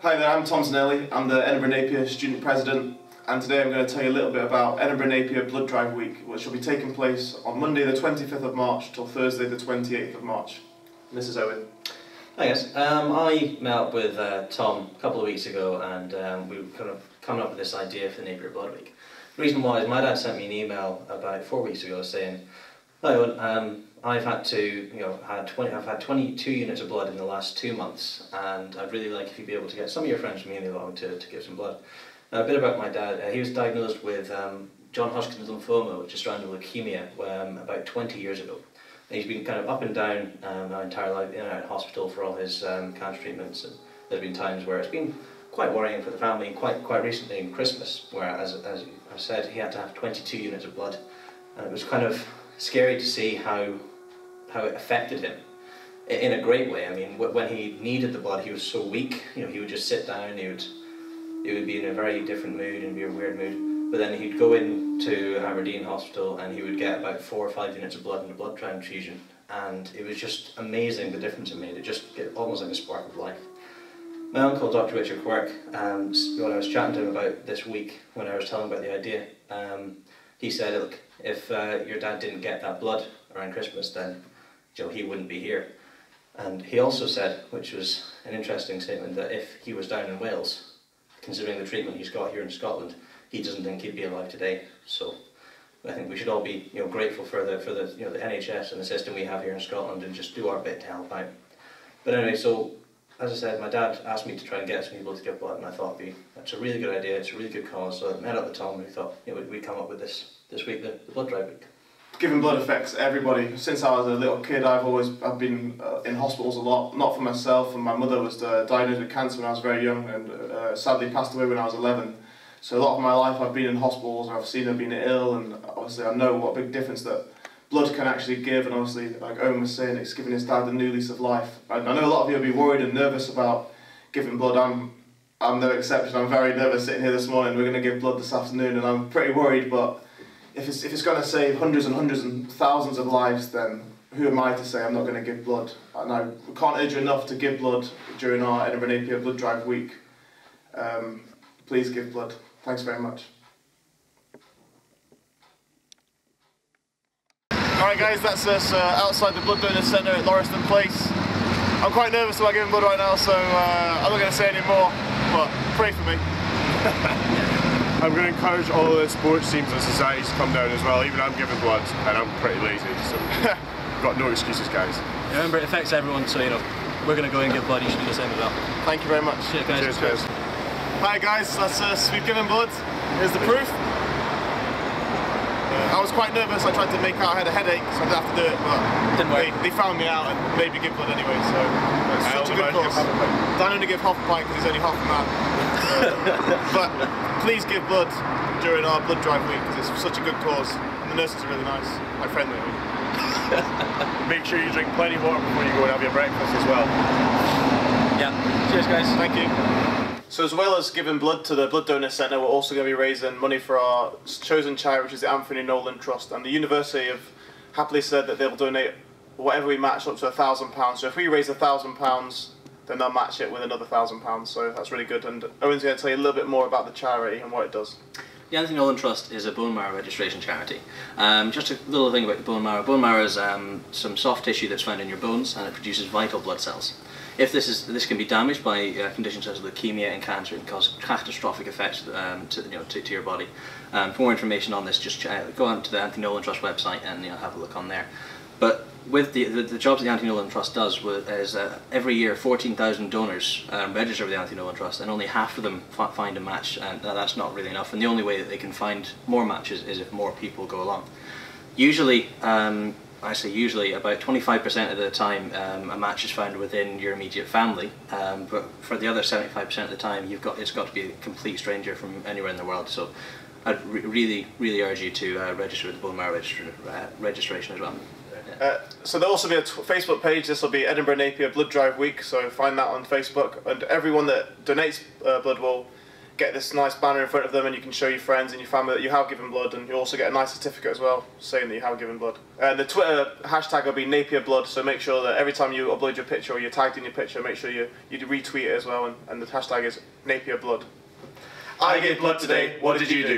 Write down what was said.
Hi there, I'm Tom Zanelli. I'm the Edinburgh Napier student president, and today I'm going to tell you a little bit about Edinburgh Napier Blood Drive Week, which will be taking place on Monday the 25th of March till Thursday the 28th of March. This is Owen. Hi guys, I met up with Tom a couple of weeks ago, and we were kind of coming up with this idea for the Napier Blood Week. The reason why is my dad sent me an email about 4 weeks ago saying, "Hi Owen, I've had 22 units of blood in the last 2 months, and I'd really like if you'd be able to get some of your friends from uni along to give some blood." Now, a bit about my dad. He was diagnosed with John Hodgkin's lymphoma, which is surrounded with leukemia, about 20 years ago. And he's been kind of up and down our entire life, in and out of hospital for all his cancer treatments, and there have been times where it's been quite worrying for the family, and quite recently in Christmas, where, as I said, he had to have 22 units of blood, and it was kind of scary to see how it affected him in a great way. I mean, when he needed the blood, he was so weak. You know, he would just sit down. He would be in a very different mood and be in a weird mood. But then he'd go into Aberdeen Hospital and he would get about 4 or 5 units of blood in a blood transfusion, and it was just amazing the difference it made. It just almost like a spark of life. My uncle, Dr. Richard Quirk, when I was chatting to him about this week, when I was telling him about the idea, he said, "Look, if your dad didn't get that blood around Christmas, then he wouldn't be here." And he also said, which was an interesting statement, that if he was down in Wales, considering the treatment he's got here in Scotland, he doesn't think he'd be alive today. So I think we should all be grateful for the the NHS and the system we have here in Scotland, and just do our bit to help out. But anyway, so as I said, my dad asked me to try and get some people to give blood, and I thought that's a really good idea. It's a really good cause. So I met up with Tom, and we thought we'd come up with this week, the blood drive week. Giving blood affects everybody. Since I was a little kid, I've been in hospitals a lot, not for myself, and my mother was diagnosed with cancer when I was very young, and sadly passed away when I was 11. So a lot of my life I've been in hospitals, or I've seen her being ill, and obviously I know what a big difference that blood can actually give, and obviously, like Owen was saying, it's giving his dad a new lease of life. I know a lot of you will be worried and nervous about giving blood. I'm no exception. I'm very nervous sitting here this morning. We're going to give blood this afternoon, and I'm pretty worried, but if it's going to save hundreds and thousands of lives, then who am I to say I'm not going to give blood? And I can't urge you enough to give blood during our Edinburgh Napier Blood Drive Week. Please give blood. Thanks very much. Alright guys, that's us outside the Blood Donor Centre at Lauriston Place. I'm quite nervous about giving blood right now, so I'm not going to say any more, but pray for me. I'm going to encourage all of the sports teams and societies to come down as well. Even I'm giving blood, and I'm pretty lazy, so got no excuses, guys. Remember, it affects everyone, so we're going to go and give blood. You should do the same as well. Thank you very much. Cheers, guys. Cheers, guys. Hi guys, that's us. We've given blood. Here's the proof. I was quite nervous. I tried to make out I had a headache, so I didn't have to do it, but they found me out and made me give blood anyway, so it's such a good cause. Dan only give half a pint because he's only half a man. But please give blood during our blood drive week, because it's such a good cause, and the nurses are really nice. My friend, maybe. Make sure you drink plenty of water before you go and have your breakfast as well. Yeah. Cheers, guys. Thank you. So as well as giving blood to the Blood Donor Centre, we're also going to be raising money for our chosen charity, which is the Anthony Nolan Trust. And the university have happily said that they'll donate whatever we match up to £1,000. So if we raise £1,000, then they'll match it with another £1,000. So that's really good. And Owen's going to tell you a little bit more about the charity and what it does. The Anthony Nolan Trust is a bone marrow registration charity. Just a little thing about the bone marrow. Bone marrow is some soft tissue that's found in your bones, and it produces vital blood cells. If this can be damaged by conditions such as leukemia and cancer, it can cause catastrophic effects to your body. For more information on this, just go on to the Anthony Nolan Trust website and have a look on there. But with the jobs that the Anthony Nolan Trust does is every year 14,000 donors register with the Anthony Nolan Trust, and only half of them find a match, and that's not really enough. And the only way that they can find more matches is if more people go along. Usually, I say usually, about 25% of the time a match is found within your immediate family, but for the other 75% of the time it's got to be a complete stranger from anywhere in the world. So I'd really urge you to register with the bone marrow registration as well. So there'll also be a Facebook page. This will be Edinburgh Napier Blood Drive Week, so find that on Facebook, and everyone that donates blood will get this nice banner in front of them, and you can show your friends and your family that you have given blood, and you also get a nice certificate as well saying that you have given blood. The Twitter hashtag will be Napier Blood, so make sure that every time you upload your picture or you're tagged in your picture, make sure you retweet it as well, and the hashtag is Napier Blood. I gave blood today, what did you do?